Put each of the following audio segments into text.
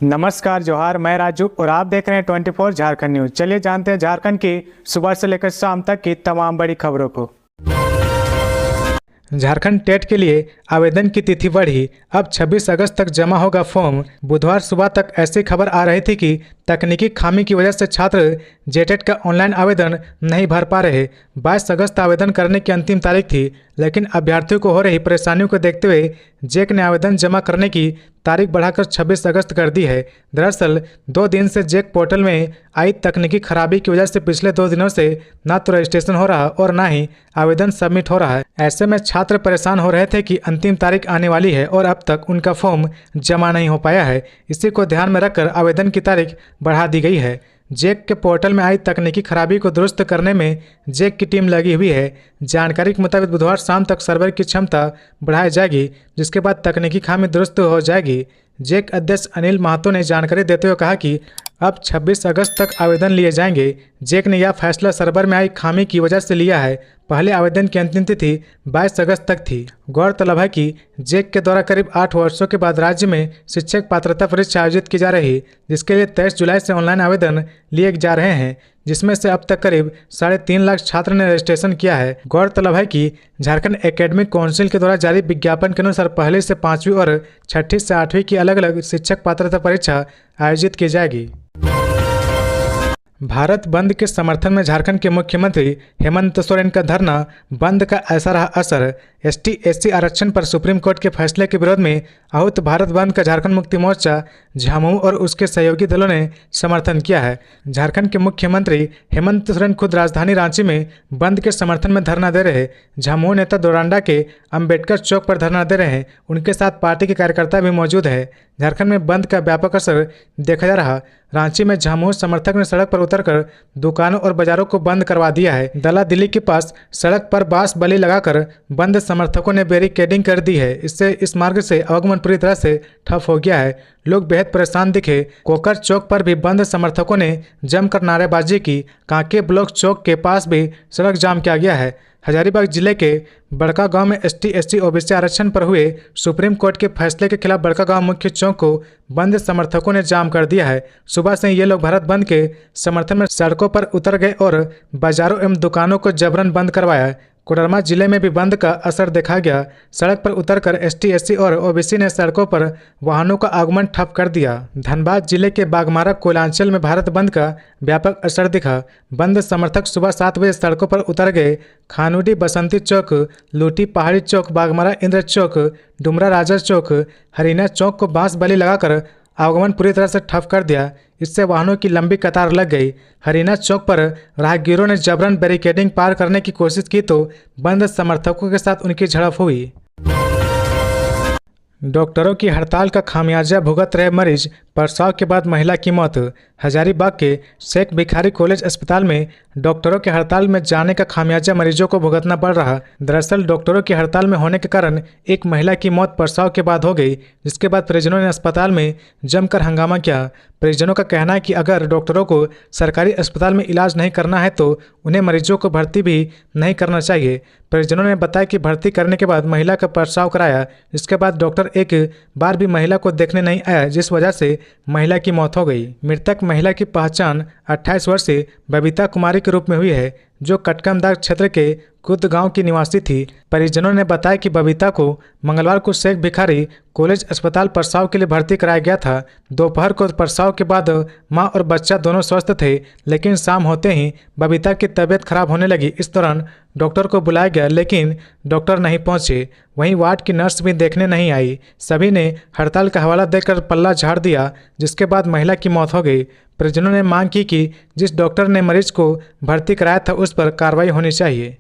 नमस्कार जोहार, मैं राजू और आप देख रहे हैं 24 झारखंड न्यूज। चलिए जानते हैं झारखंड की सुबह से लेकर शाम तक की तमाम बड़ी खबरों को। झारखंड टेट के लिए आवेदन की तिथि बढ़ी, अब 26 अगस्त तक जमा होगा फॉर्म। बुधवार सुबह तक ऐसी खबर आ रही थी कि तकनीकी खामी की वजह से छात्र जेटेट का ऑनलाइन आवेदन नहीं भर पा रहे। 22 अगस्त आवेदन करने की अंतिम तारीख थी, लेकिन अभ्यर्थियों को हो रही परेशानियों को देखते हुए जेक ने आवेदन जमा करने की तारीख बढ़ाकर 26 अगस्त कर दी है। दरअसल 2 दिन से जेक पोर्टल में आई तकनीकी खराबी की वजह से पिछले 2 दिनों से न तो रजिस्ट्रेशन हो रहा और न ही आवेदन सबमिट हो रहा है। ऐसे में छात्र परेशान हो रहे थे कि अंतिम तारीख आने वाली है और अब तक उनका फॉर्म जमा नहीं हो पाया है। इसी को ध्यान में रखकर आवेदन की तारीख बढ़ा दी गई है। जेक के पोर्टल में आई तकनीकी खराबी को दुरुस्त करने में जेक की टीम लगी हुई है। जानकारी के मुताबिक बुधवार शाम तक सर्वर की क्षमता बढ़ाई जाएगी, जिसके बाद तकनीकी खामी दुरुस्त हो जाएगी। जेक अध्यक्ष अनिल महतो ने जानकारी देते हुए कहा कि अब 26 अगस्त तक आवेदन लिए जाएंगे। जेक ने यह फैसला सर्वर में आई खामी की वजह से लिया है। पहले आवेदन की अंतिम तिथि 22 अगस्त तक थी। गौरतलब है कि जेक के द्वारा करीब 8 वर्षों के बाद राज्य में शिक्षक पात्रता परीक्षा आयोजित की जा रही, जिसके लिए 23 जुलाई से ऑनलाइन आवेदन लिए जा रहे हैं, जिसमें से अब तक करीब 3.5 लाख छात्र ने रजिस्ट्रेशन किया है। गौरतलब है कि झारखंड एकेडमिक काउंसिल के द्वारा जारी विज्ञापन के अनुसार पहली से 5वीं और छठी से 8वीं की अलग अलग शिक्षक पात्रता परीक्षा आयोजित की जाएगी। भारत बंद के समर्थन में झारखंड के मुख्यमंत्री हेमंत सोरेन का धरना बंद का ऐसा रहा असर। ST/SC आरक्षण पर सुप्रीम कोर्ट के फैसले के विरोध में आहूत भारत बंद का झारखंड मुक्ति मोर्चा, झामुमो और उसके सहयोगी दलों ने समर्थन किया है। झारखंड के मुख्यमंत्री हेमंत सोरेन खुद राजधानी रांची में बंद के समर्थन में धरना दे रहे। झामुमो नेता डोरांडा के अंबेडकर चौक पर धरना दे रहे हैं। उनके साथ पार्टी के कार्यकर्ता भी मौजूद है। झारखंड में बंद का व्यापक असर देखा जा रहा। रांची में झामुमो समर्थक ने सड़क पर उतरकर दुकानों और बाजारों को बंद करवा दिया है। दला दिल्ली के पास सड़क पर बांस बल्ली लगाकर बंद समर्थकों ने बैरिकेडिंग कर दी है। इससे इस मार्ग से आवागमन पूरी तरह से ठप हो गया है। लोग बेहद परेशान दिखे। कोकर चौक पर भी बंद समर्थकों ने जमकर नारेबाजी की। कांके ब्लॉक चौक के पास भी सड़क जाम किया गया है। हजारीबाग जिले के बड़का गांव में ST/SC OBC आरक्षण पर हुए सुप्रीम कोर्ट के फैसले के खिलाफ बड़का गांव मुख्य चौक को बंद समर्थकों ने जाम कर दिया है। सुबह से ये लोग भारत बंद के समर्थन में सड़कों पर उतर गए और बाजारों एवं दुकानों को जबरन बंद करवाया। कोडरमा जिले में भी बंद का असर देखा गया। सड़क पर उतरकर ST/SC और OBC ने सड़कों पर वाहनों का आगमन ठप कर दिया। धनबाद जिले के बागमारा कोयलांचल में भारत बंद का व्यापक असर दिखा। बंद समर्थक सुबह 7 बजे सड़कों पर उतर गए। खानुडी बसंती चौक, लूटी पहाड़ी चौक, बागमारा इंद्र चौक, डुमरा राजा चौक, हरीना चौक को बांस बल्ली लगाकर आवागमन पूरी तरह से ठप कर दिया। इससे वाहनों की लंबी कतार लग गई। हरीना चौक पर राहगीरों ने जबरन बैरिकेडिंग पार करने की कोशिश की तो बंद समर्थकों के साथ उनकी झड़प हुई। डॉक्टरों की हड़ताल का खामियाजा भुगत रहे मरीज, प्रसव के बाद महिला की मौत। हजारीबाग के शेख भिखारी कॉलेज अस्पताल में डॉक्टरों की हड़ताल में जाने का खामियाजा मरीजों को भुगतना पड़ रहा। दरअसल डॉक्टरों की हड़ताल में होने के कारण एक महिला की मौत प्रसव के बाद हो गई, जिसके बाद परिजनों ने अस्पताल में जमकर हंगामा किया। परिजनों का कहना है कि अगर डॉक्टरों को सरकारी अस्पताल में इलाज नहीं करना है तो उन्हें मरीजों को भर्ती भी नहीं करना चाहिए। परिजनों ने बताया कि भर्ती करने के बाद महिला का प्रसव कराया, इसके बाद डॉक्टर एक बार भी महिला को देखने नहीं आया, जिस वजह से महिला की मौत हो गई। मृतक महिला की पहचान 28 वर्षीय बबीता कुमारी के रूप में हुई है, जो कटकमदाग क्षेत्र के कुद गांव की निवासी थी। परिजनों ने बताया कि बबीता को मंगलवार को शेख भिखारी कॉलेज अस्पताल प्रसव के लिए भर्ती कराया गया था। दोपहर को प्रसव के बाद मां और बच्चा दोनों स्वस्थ थे, लेकिन शाम होते ही बबीता की तबीयत खराब होने लगी। इस दौरान डॉक्टर को बुलाया गया, लेकिन डॉक्टर नहीं पहुंचे। वहीं वार्ड की नर्स भी देखने नहीं आई। सभी ने हड़ताल का हवाला देकर पल्ला झाड़ दिया, जिसके बाद महिला की मौत हो गई। परिजनों ने मांग की कि जिस डॉक्टर ने मरीज को भर्ती कराया था उस पर कार्रवाई होनी चाहिए।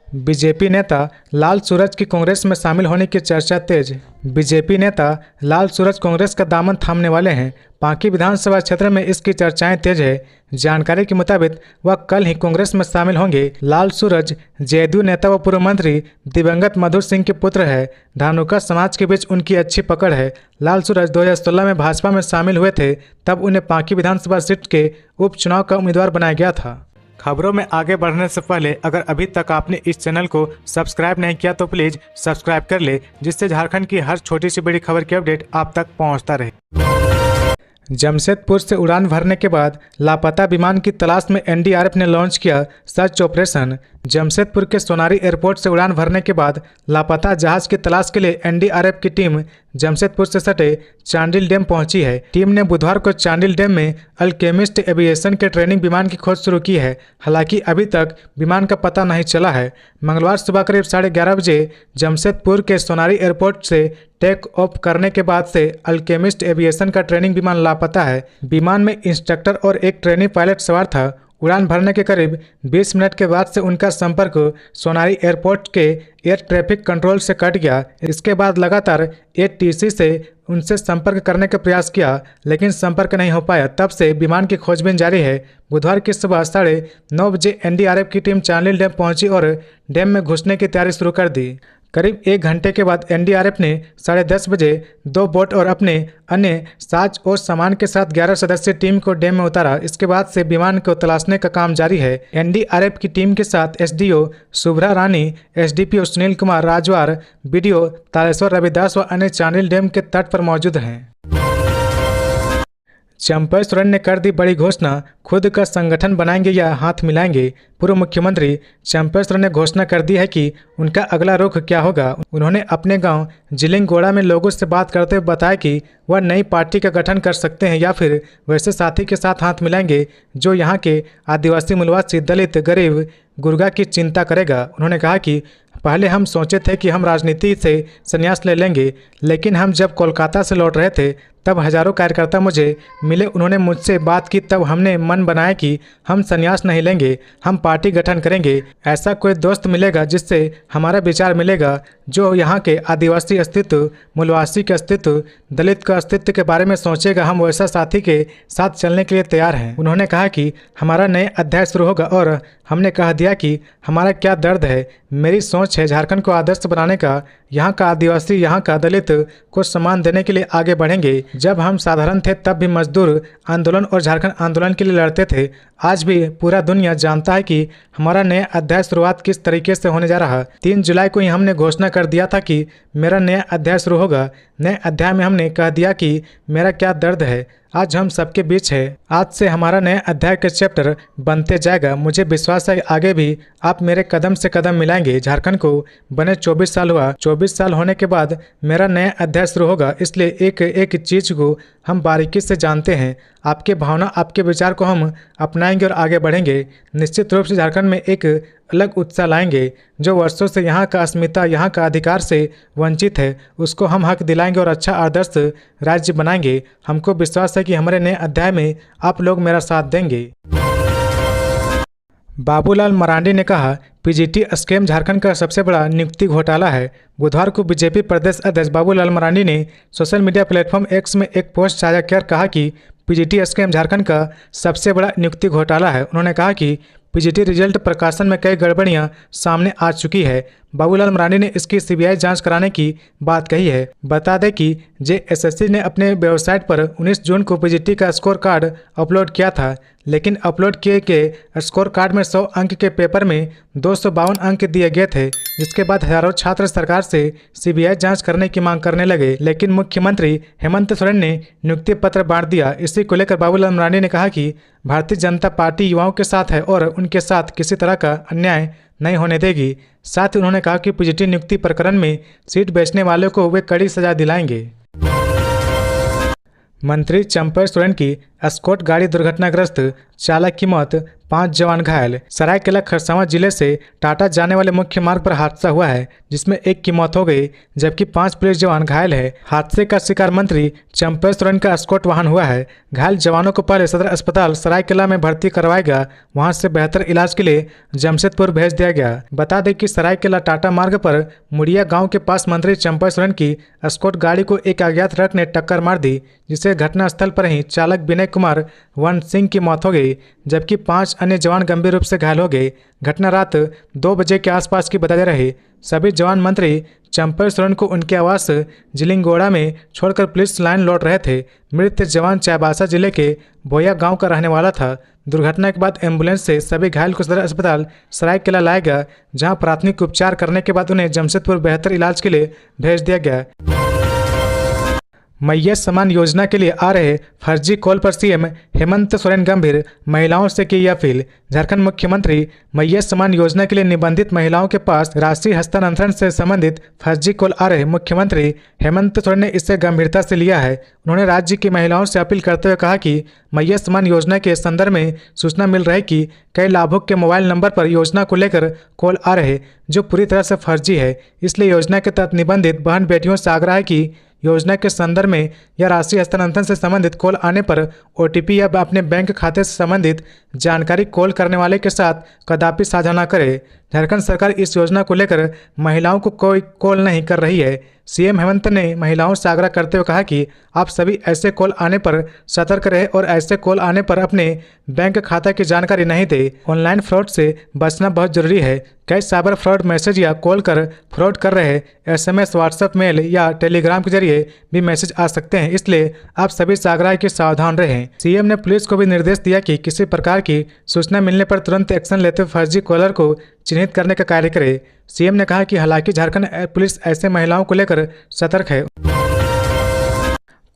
बीजेपी नेता लाल सूरज की कांग्रेस में शामिल होने की चर्चा तेज। बीजेपी नेता लाल सूरज कांग्रेस का दामन थामने वाले हैं। पांकी विधानसभा क्षेत्र में इसकी चर्चाएं तेज है। जानकारी के मुताबिक वह कल ही कांग्रेस में शामिल होंगे। लाल सूरज JDU नेता व पूर्व मंत्री दिवंगत मधुर सिंह के पुत्र है। धानुका समाज के बीच उनकी अच्छी पकड़ है। लाल सूरज 2016 में भाजपा में शामिल हुए थे, तब उन्हें पांकी विधानसभा सीट के उपचुनाव का उम्मीदवार बनाया गया था। खबरों में आगे बढ़ने से पहले अगर अभी तक आपने इस चैनल को सब्सक्राइब नहीं किया तो प्लीज सब्सक्राइब कर ले, जिससे झारखंड की हर छोटी सी बड़ी खबर की अपडेट आप तक पहुंचता रहे। जमशेदपुर से उड़ान भरने के बाद लापता विमान की तलाश में एनडीआरएफ ने लॉन्च किया सर्च ऑपरेशन। जमशेदपुर के सोनारी एयरपोर्ट से उड़ान भरने के बाद लापता जहाज की तलाश के लिए एनडीआरएफ की टीम जमशेदपुर से सटे चांडिल डैम पहुंची है। टीम ने बुधवार को चांडिल डैम में अल्केमिस्ट एविएशन के ट्रेनिंग विमान की खोज शुरू की है। हालांकि अभी तक विमान का पता नहीं चला है। मंगलवार सुबह करीब 11:30 बजे जमशेदपुर के सोनारी एयरपोर्ट से टेक ऑफ करने के बाद से अल्केमिस्ट एविएशन का ट्रेनिंग विमान लापता है। विमान में इंस्ट्रक्टर और एक ट्रेनी पायलट सवार था। उड़ान भरने के करीब 20 मिनट के बाद से उनका संपर्क सोनारी एयरपोर्ट के एयर ट्रैफिक कंट्रोल से कट गया। इसके बाद लगातार एटीसी से उनसे संपर्क करने का प्रयास किया, लेकिन संपर्क नहीं हो पाया। तब से विमान की खोजबीन जारी है। बुधवार की सुबह 9:30 बजे एनडीआरएफ की टीम चांडिल डैम पहुंची और डैम में घुसने की तैयारी शुरू कर दी। करीब 1 घंटे के बाद एनडीआरएफ ने 10:30 बजे 2 बोट और अपने अन्य साज और सामान के साथ 11 सदस्यीय टीम को डैम में उतारा। इसके बाद से विमान को तलाशने का काम जारी है। एनडीआरएफ की टीम के साथ एसडीओ शुभ्रा रानी, एसडीपीओ सुनील कुमार राजवार, बीडीओ तालेश्वर रविदास व अन्य चांडिल डैम के तट पर मौजूद हैं। चंपई सोरेन ने कर दी बड़ी घोषणा, खुद का संगठन बनाएंगे या हाथ मिलाएंगे। पूर्व मुख्यमंत्री चंपई सोरेन ने घोषणा कर दी है कि उनका अगला रुख क्या होगा। उन्होंने अपने गांव जिलिंगोड़ा में लोगों से बात करते हुए बताया कि वह नई पार्टी का गठन कर सकते हैं या फिर वैसे साथी के साथ हाथ मिलाएंगे जो यहां के आदिवासी, मूलवासी, दलित, गरीब, गुर्गा की चिंता करेगा। उन्होंने कहा कि पहले हम सोचे थे कि हम राजनीति से संन्यास ले लेंगे, लेकिन हम जब कोलकाता से लौट रहे थे तब हजारों कार्यकर्ता मुझे मिले। उन्होंने मुझसे बात की, तब हमने मन बनाया कि हम संन्यास नहीं लेंगे, हम पार्टी गठन करेंगे। ऐसा कोई दोस्त मिलेगा जिससे हमारा विचार मिलेगा, जो यहाँ के आदिवासी अस्तित्व, मूलवासी के अस्तित्व, दलित का अस्तित्व के बारे में सोचेगा। हम वैसा साथी के साथ चलने के लिए तैयार हैं। उन्होंने कहा कि हमारा नया अध्याय शुरू होगा और हमने कह दिया कि हमारा क्या दर्द है। मेरी सोच है झारखंड को आदर्श बनाने का। यहाँ का आदिवासी, यहाँ का दलित को सम्मान देने के लिए आगे बढ़ेंगे। जब हम साधारण थे तब भी मजदूर आंदोलन और झारखंड आंदोलन के लिए लड़ते थे। आज भी पूरा दुनिया जानता है कि हमारा नया अध्याय शुरुआत किस तरीके से होने जा रहा है। 3 जुलाई को ही हमने घोषणा कर दिया था कि मेरा नया अध्याय शुरू होगा। नए अध्याय में हमने कह दिया कि मेरा क्या दर्द है। आज हम सबके बीच है। आज से हमारा नया अध्याय का चैप्टर बनते जाएगा। मुझे विश्वास है आगे भी आप मेरे कदम से कदम मिलाएंगे। झारखंड को बने 24 साल हुआ। 24 साल होने के बाद मेरा नया अध्याय शुरू होगा। इसलिए एक एक चीज को हम बारीकी से जानते हैं। आपके भावना, आपके विचार को हम अपनाएंगे और आगे बढ़ेंगे। निश्चित रूप से झारखंड में एक अलग उत्साह लाएंगे। जो वर्षों से यहाँ का अस्मिता, यहाँ का अधिकार से वंचित है, उसको हम हक दिलाएंगे और अच्छा आदर्श राज्य बनाएंगे। हमको विश्वास है कि हमारे नए अध्याय में आप लोग मेरा साथ देंगे। बाबूलाल मरांडी ने कहा, पीजीटी स्कैम झारखंड का सबसे बड़ा नियुक्ति घोटाला है। बुधवार को बीजेपी प्रदेश अध्यक्ष बाबूलाल मरांडी ने सोशल मीडिया प्लेटफॉर्म एक्स में एक पोस्ट साझा कर कहा कि पीजीटी स्कैम झारखंड का सबसे बड़ा नियुक्ति घोटाला है। उन्होंने कहा कि पीजीटी रिजल्ट प्रकाशन में कई गड़बड़ियां सामने आ चुकी है। बाबूलाल मरांडी ने इसकी सीबीआई जांच कराने की बात कही है। बता दें कि जेएसएससी ने अपने वेबसाइट पर 19 जून को पीजीटी का स्कोर कार्ड अपलोड किया था, लेकिन अपलोड किए गए स्कोर कार्ड में 100 अंक के पेपर में 252 अंक दिए गए थे, जिसके बाद हजारों छात्र सरकार से सीबीआई जांच करने की मांग करने लगे। लेकिन मुख्यमंत्री हेमंत सोरेन ने नियुक्ति पत्र बांट दिया। इसी को लेकर बाबूलाल मरांडी ने कहा कि भारतीय जनता पार्टी युवाओं के साथ है और उनके साथ किसी तरह का अन्याय नहीं होने देगी। साथ ही उन्होंने कहा कि पीजीटी नियुक्ति प्रकरण में सीट बेचने वालों को वे कड़ी सजा दिलाएंगे। मंत्री चंपई सोरेन की एस्कॉर्ट गाड़ी दुर्घटनाग्रस्त, चालक की मौत, 5 जवान घायल। सरायकेला खरसावां जिले से टाटा जाने वाले मुख्य मार्ग पर हादसा हुआ है, जिसमें 1 की मौत हो गई जबकि 5 पुलिस जवान घायल है। हादसे का शिकार मंत्री चंपई सोरेन का एस्कॉर्ट वाहन हुआ है। घायल जवानों को पहले सदर अस्पताल सरायकेला में भर्ती करवाएगा, वहां से बेहतर इलाज के लिए जमशेदपुर भेज दिया गया। बता दें कि सरायकेला टाटा मार्ग पर मुड़िया गाँव के पास मंत्री चंपई सोरेन की एस्कॉर्ट गाड़ी को एक अज्ञात ट्रक ने टक्कर मार दी, जिससे घटनास्थल पर ही चालक विनय कुमार वन सिंह की मौत हो गई, जबकि 5 अन्य जवान गंभीर रूप से घायल हो गए। घटना रात 2 बजे के आसपास की बताई जा रही। सभी जवान मंत्री चंपई सोरेन को उनके आवास जिलिंगोड़ा में छोड़कर पुलिस लाइन लौट रहे थे। मृत जवान चाईबासा जिले के बोया गांव का रहने वाला था। दुर्घटना के बाद एम्बुलेंस से सभी घायल को सदर अस्पताल सरायकेला लाया गया, जहां प्राथमिक उपचार करने के बाद उन्हें जमशेदपुर बेहतर इलाज के लिए भेज दिया गया। मैया सम्मान योजना के लिए आ रहे फर्जी कॉल पर सीएम हेमंत सोरेन गंभीर, महिलाओं से की अपील। झारखंड मुख्यमंत्री मैया सम्मान योजना के लिए निबंधित महिलाओं के पास राशि हस्तांतरण से संबंधित फर्जी कॉल आ रहे मुख्यमंत्री हेमंत सोरेन ने इसे गंभीरता से लिया है। उन्होंने राज्य की महिलाओं से अपील करते हुए कहा कि मैया सम्मान योजना के संदर्भ में सूचना मिल रही कि कई लाभुक के मोबाइल नंबर पर योजना को लेकर कॉल आ रहे, जो पूरी तरह से फर्जी है। इसलिए योजना के तहत निबंधित बहन बेटियों से आग्रह है कि योजना के संदर्भ में या राशि हस्तांतरण से संबंधित कॉल आने पर ओटीपी या अपने बैंक खाते से संबंधित जानकारी कॉल करने वाले के साथ कदापि साझा न करे। झारखंड सरकार इस योजना को लेकर महिलाओं को कोई कॉल नहीं कर रही है। सीएम हेमंत ने महिलाओं से आग्रह करते हुए कहा कि आप सभी ऐसे कॉल आने पर सतर्क रहे और ऐसे कॉल आने पर अपने बैंक खाता की जानकारी नहीं दे। ऑनलाइन फ्रॉड से बचना बहुत जरूरी है। कई साइबर फ्रॉड मैसेज या कॉल कर फ्रॉड कर रहे एसएमएस, व्हाट्सएप, मेल या टेलीग्राम के जरिए भी मैसेज आ सकते हैं, इसलिए आप सभी से आग्रह कि सावधान रहें। सीएम ने पुलिस को भी निर्देश दिया कि किसी प्रकार की सूचना मिलने पर तुरंत एक्शन लेते हुए फर्जी कॉलर को चिन्हित करने का कार्य करे। सीएम ने कहा कि हालांकि झारखंड पुलिस ऐसे महिलाओं को लेकर सतर्क है।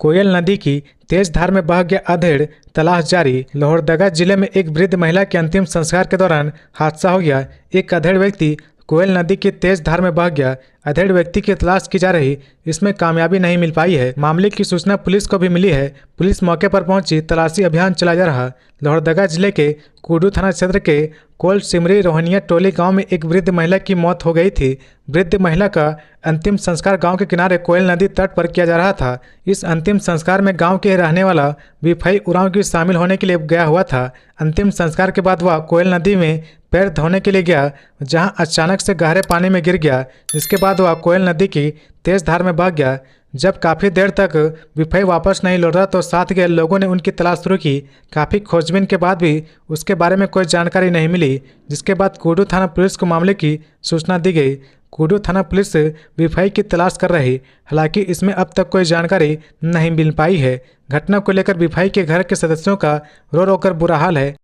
कोयल नदी की तेज धार में बह गया अधेड़, तलाश जारी। लोहरदगा जिले में एक वृद्ध महिला के अंतिम संस्कार के दौरान हादसा हो गया। एक अधेड़ व्यक्ति कोयल नदी की तेज धार में बह गया। अधेड़ व्यक्ति की तलाश की जा रही, इसमें कामयाबी नहीं मिल पाई है। मामले की सूचना पुलिस को भी मिली है। पुलिस मौके पर पहुंची, तलाशी अभियान चलाया जा रहा। लोहरदगा जिले के कुडू थाना क्षेत्र के कोल सिमरी रोहनिया टोली गांव में एक वृद्ध महिला की मौत हो गई थी। वृद्ध महिला का अंतिम संस्कार गांव के किनारे कोयल नदी तट पर किया जा रहा था। इस अंतिम संस्कार में गांव के रहने वाला विफई उरांव की शामिल होने के लिए गया हुआ था। अंतिम संस्कार के बाद वह कोयल नदी में पैर धोने के लिए गया, जहां अचानक से गहरे पानी में गिर गया, जिसके बाद वह कोयल नदी की तेज धार में बह गया। जब काफ़ी देर तक विफई वापस नहीं लौटा तो साथ गए लोगों ने उनकी तलाश शुरू की। काफ़ी खोजबीन के बाद भी उसके बारे में कोई जानकारी नहीं मिली, जिसके बाद कुडू थाना पुलिस को मामले की सूचना दी गई। कुडू थाना पुलिस विफई की तलाश कर रही, हालांकि इसमें अब तक कोई जानकारी नहीं मिल पाई है। घटना को लेकर विफई के घर के सदस्यों का रो रो कर बुरा हाल है।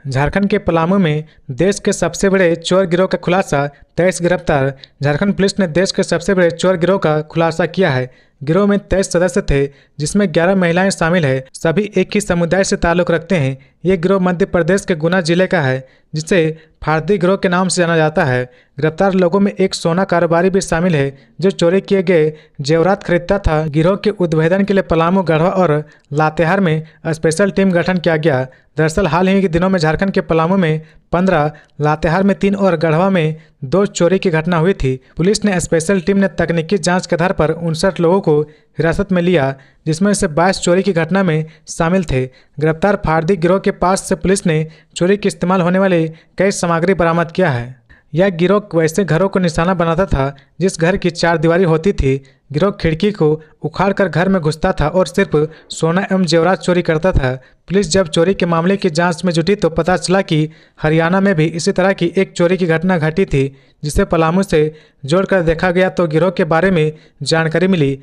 झारखंड के पलामू में देश के सबसे बड़े चोर गिरोह का खुलासा, 23 गिरफ्तार। झारखंड पुलिस ने देश के सबसे बड़े चोर गिरोह का खुलासा किया है। गिरोह में 23 सदस्य थे, जिसमें 11 महिलाएं शामिल है। सभी एक ही समुदाय से ताल्लुक रखते हैं। ये गिरोह मध्य प्रदेश के गुना जिले का है, जिसे फारदी गिरोह के नाम से जाना जाता है। गिरफ्तार लोगों में एक सोना कारोबारी भी शामिल है, जो चोरी किए गए जेवरात खरीदता था। गिरोह के उद्भेदन के लिए पलामू, गढ़वा और लातेहार में स्पेशल टीम गठन किया गया। दरअसल हाल ही के दिनों में झारखंड के पलामू में 15, लातेहार में 3 और गढ़वा में 2 चोरी की घटना हुई थी। पुलिस ने स्पेशल टीम ने तकनीकी जांच के आधार पर 59 लोगों को हिरासत में लिया, जिसमें से 22 चोरी की घटना में शामिल थे। गिरफ्तार फारदी गिरोह के पास से पुलिस ने चोरी के इस्तेमाल होने वाली कई सामग्री बरामद किया है। यह गिरोह वैसे घरों को निशाना बनाता था जिस घर की 4 दीवारी होती थी। गिरोह खिड़की को उखाड़कर घर में घुसता था और सिर्फ सोना एवं जेवरात चोरी करता था। पुलिस जब चोरी के मामले की जांच में जुटी तो पता चला कि हरियाणा में भी इसी तरह की एक चोरी की घटना घटी थी, जिसे पलामू से जोड़कर देखा गया तो गिरोह के बारे में जानकारी मिली।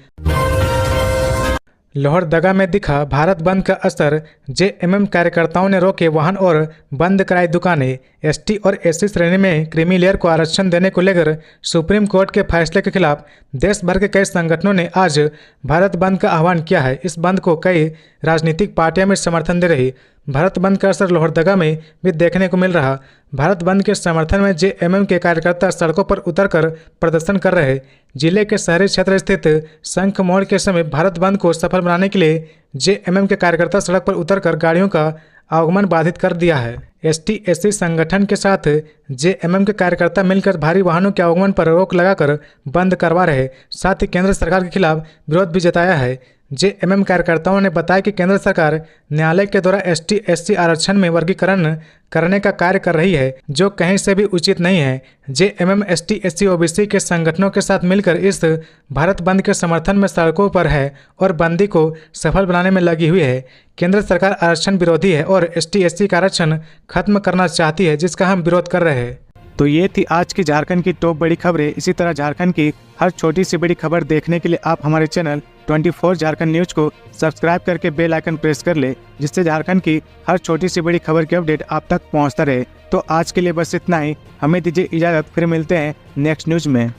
लोहरदगा में दिखा भारत बंद का असर, जेएमएम कार्यकर्ताओं ने रोके वाहन और बंद कराई दुकानें। एसटी और एससी श्रेणी में क्रीमी लेयर को आरक्षण देने को लेकर सुप्रीम कोर्ट के फैसले के खिलाफ देश भर के कई संगठनों ने आज भारत बंद का आह्वान किया है। इस बंद को कई राजनीतिक पार्टियां भी समर्थन दे रही। भारत बंद का असर लोहरदगा में भी देखने को मिल रहा। भारत बंद के समर्थन में जेएमएम के कार्यकर्ता सड़कों पर उतरकर प्रदर्शन कर रहे। जिले के शहरी क्षेत्र स्थित शंख मोड़ के समय भारत बंद को सफल बनाने के लिए जेएमएम के कार्यकर्ता सड़क पर उतरकर गाड़ियों का आवागमन बाधित कर दिया है। ST/SC संगठन के साथ JMM के कार्यकर्ता मिलकर भारी वाहनों के आवागमन पर रोक लगाकर बंद करवा रहे, साथ ही केंद्र सरकार के खिलाफ विरोध भी जताया है। JMM कार्यकर्ताओं ने बताया कि केंद्र सरकार न्यायालय के द्वारा ST/SC आरक्षण में वर्गीकरण करने का कार्य कर रही है, जो कहीं से भी उचित नहीं है। JMM ST/SC OBC के संगठनों के साथ मिलकर इस भारत बंद के समर्थन में सड़कों पर है और बंदी को सफल बनाने में लगी हुई है। केंद्र सरकार आरक्षण विरोधी है और ST/SC का आरक्षण खत्म करना चाहती है, जिसका हम विरोध कर रहे हैं। तो ये थी आज की झारखंड की टॉप बड़ी खबरें। इसी तरह झारखंड की हर छोटी सी बड़ी खबर देखने के लिए आप हमारे चैनल 24 झारखंड न्यूज को सब्सक्राइब करके बेल आइकन प्रेस कर ले, जिससे झारखंड की हर छोटी सी बड़ी खबर की अपडेट आप तक पहुंचता रहे। तो आज के लिए बस इतना ही, हमें दीजिए इजाजत, फिर मिलते हैं नेक्स्ट न्यूज में।